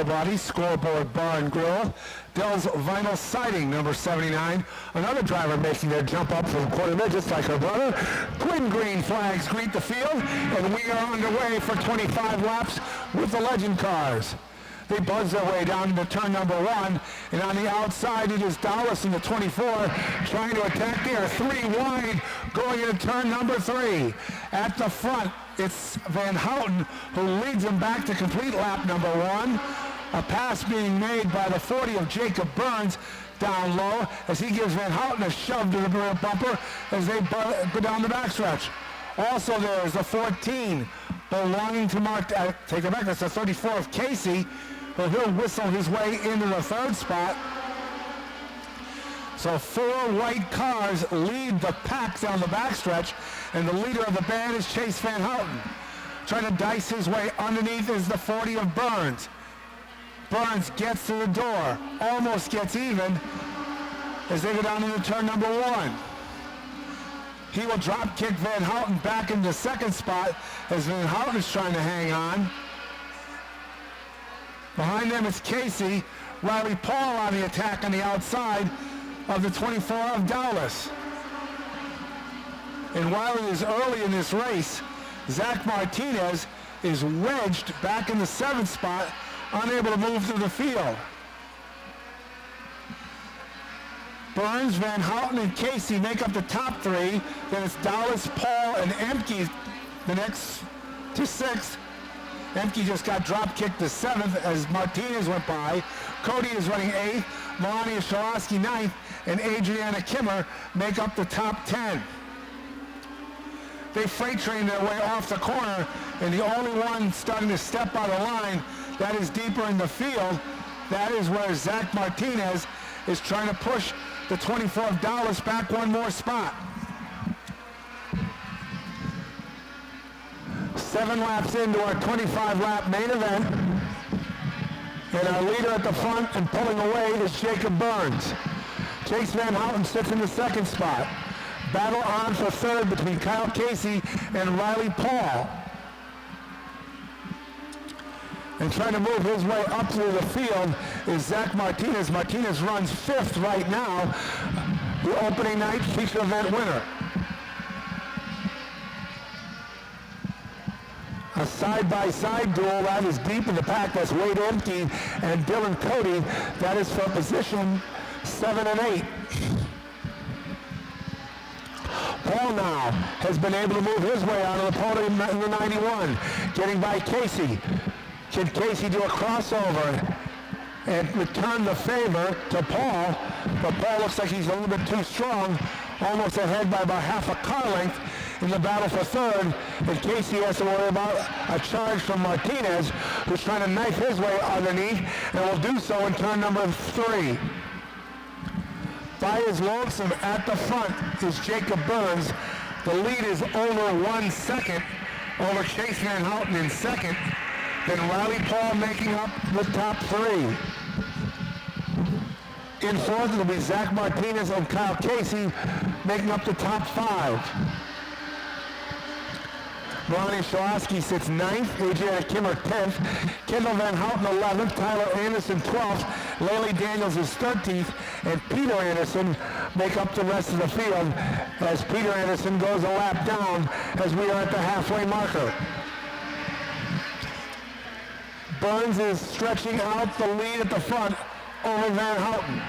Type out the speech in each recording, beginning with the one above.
Auto Body, Scoreboard Bar and Grill, Dell's Vinyl Siding, number 79. Another driver making their jump up from quarter mid, just like her brother. Twin green flags greet the field, and we are underway for 25 laps with the Legend cars. They buzz their way down into turn number 1, and on the outside it is Dallas in the 24 trying to attack there. 3 wide going into turn number 3. At the front, it's Van Houten who leads them back to complete lap number 1. A pass being made by the 40 of Jacob Burns down low as he gives Van Houten a shove to the rear bumper as they go down the backstretch. Also there is the 14 belonging to Mark, take it back, that's the 34 of Casey, but he'll whistle his way into the 3rd spot. So 4 white cars lead the pack down the backstretch, and the leader of the band is Chase Van Houten. Trying to dice his way underneath is the 40 of Burns. Burns gets to the door, almost gets even as they go down into turn number 1. He will drop kick Van Houten back into 2nd spot as Van Houten is trying to hang on. Behind them is Casey. Riley Paul on the attack on the outside of the 24 of Dallas. And while it is early in this race, Zach Martinez is wedged back in the 7th spot, unable to move through the field. Burns, Van Houten, and Casey make up the top 3. Then it's Dallas, Paul, and Emke the next to 6th. Emke just got drop kicked to 7th as Martinez went by. Cody is running 8th. Melania Shalaski 9th. And Adriana Kimmer make up the top 10. They freight train their way off the corner, and the only one starting to step out of line, that is deeper in the field. That is where Zach Martinez is trying to push the 24 of Dallas back 1 more spot. 7 laps into our 25-lap main event. And our leader at the front and pulling away is Jacob Burns. Chase Van Houten sits in the 2nd spot. Battle on for 3rd between Kyle Casey and Riley Paul. And trying to move his way up through the field is Zach Martinez. Martinez runs 5th right now, the opening night feature event winner. A side-by-side duel that is deep in the pack. That's Wade Emke and Dylan Cody. That is for position 7 and 8. Paul now has been able to move his way out of the podium in the 91, getting by Casey. Can Casey do a crossover and return the favor to Paul? But Paul looks like he's a little bit too strong, almost ahead by about half a car length in the battle for 3rd. And Casey has to worry about a charge from Martinez, who's trying to knife his way underneath, and will do so in turn number 3. By his lonesome at the front is Jacob Burns. The lead is over 1 second over Chase Van Houten in 2nd. Then Riley Paul making up the top 3. In 4th, it'll be Zach Martinez and Kyle Casey making up the top 5. Ronnie Shalaski sits 9th, Adriana Kimmer 10th, Kendall Van Houten 11th, Tyler Anderson 12th, Laylee Daniels is 13th, and Peter Anderson make up the rest of the field as Peter Anderson goes a lap down as we are at the halfway marker. Burns is stretching out the lead at the front over Van Houten.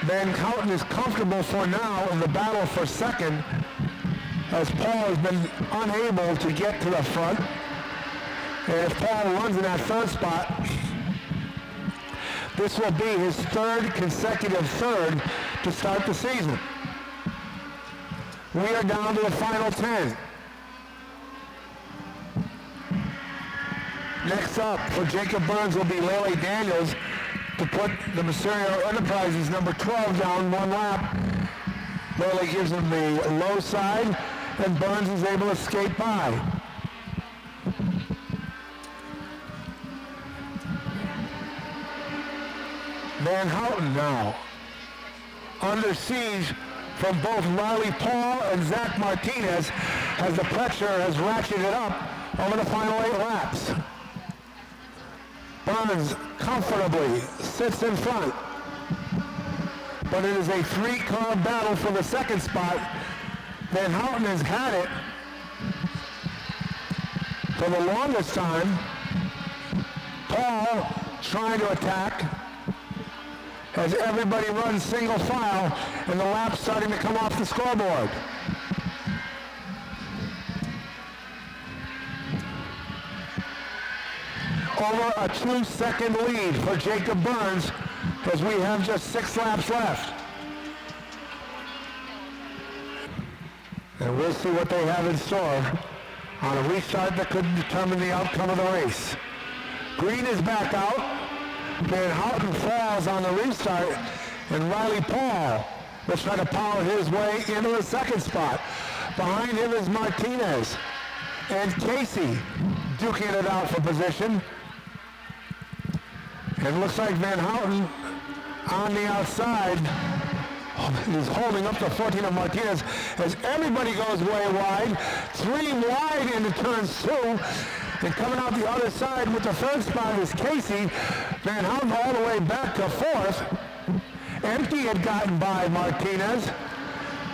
Van Houten is comfortable for now in the battle for 2nd, as Paul has been unable to get to the front. And if Paul runs in that 3rd spot, this will be his 3rd consecutive 3rd to start the season. We are down to the final 10. Next up for Jacob Burns will be Laylee Daniels to put the Mercerio Enterprises number 12 down 1 lap. Laylee gives him the low side, and Burns is able to skate by. Van Houten now under siege from both Riley Paul and Zach Martinez as the pressure has ratcheted up over the final 8 laps. Burns comfortably sits in front. But it is a three-car battle for the second spot. Van Houten has had it for the longest time. Paul trying to attack as everybody runs single file and the lap's starting to come off the scoreboard. Over a 2-second lead for Jacob Burns as we have just 6 laps left. And we'll see what they have in store on a restart that could determine the outcome of the race. Green is back out. Van Houten falls on the restart, and Riley Paul will try to power his way into the second spot. Behind him is Martinez and Casey duking it out for position. And looks like Van Houten on the outside is holding up the 14 of Martinez as everybody goes way wide. 3 wide into turns 2. And coming out the other side with the third spot is Casey. Van Houten all the way back to 4th. Empty had gotten by Martinez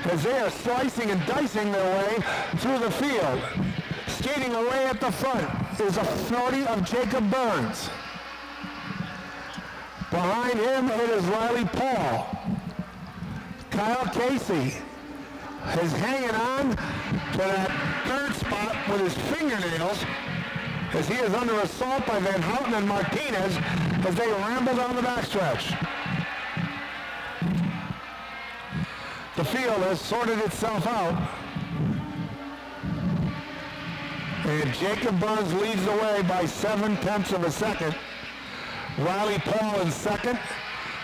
as they are slicing and dicing their way through the field. Skating away at the front is a 40 of Jacob Burns. Behind him, it is Riley Paul. Kyle Casey is hanging on to that third spot with his fingernails as he is under assault by Van Houten and Martinez as they ramble down the backstretch. The field has sorted itself out. And Jacob Burns leads the way by 7/10 of a second. Riley Paul in second,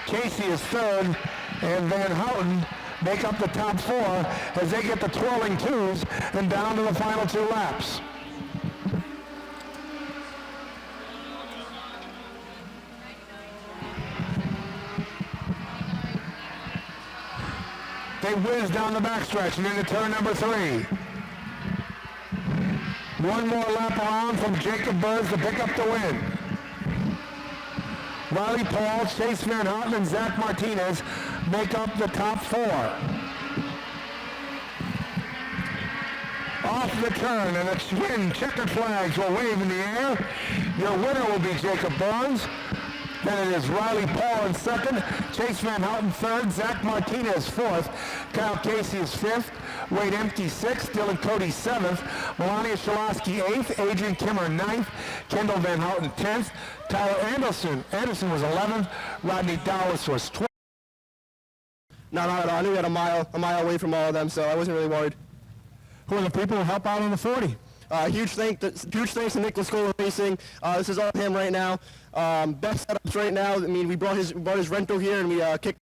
Casey is third, and Van Houten make up the top 4 as they get the twirling 2s and down to the final 2 laps. They whiz down the backstretch and into turn number 3. One more lap around from Jacob Burns to pick up the win. Riley Paul, Chase Van Houten, and Zach Martinez make up the top 4. Off the turn, and the twin checkered flags will wave in the air. Your winner will be Jacob Burns. Then it is Riley Paul in second, Chase Van Houten third, Zach Martinez 4th, Kyle Casey is 5th, Wade Empty 6th, Dylan Cody 7th, Melania Shalosky 8th, Adrian Kimmer 9th, Kendall Van Houten 10th, Tyler Anderson was 11th, Rodney Dowlis was 12th. No, not at all. I knew we had a mile away from all of them, so I wasn't really worried. Who are the people who help out on the 40? Huge thanks to Nick Lascola Racing. This is all him right now. Best setups right now. I mean, we brought his rental here, and we kicked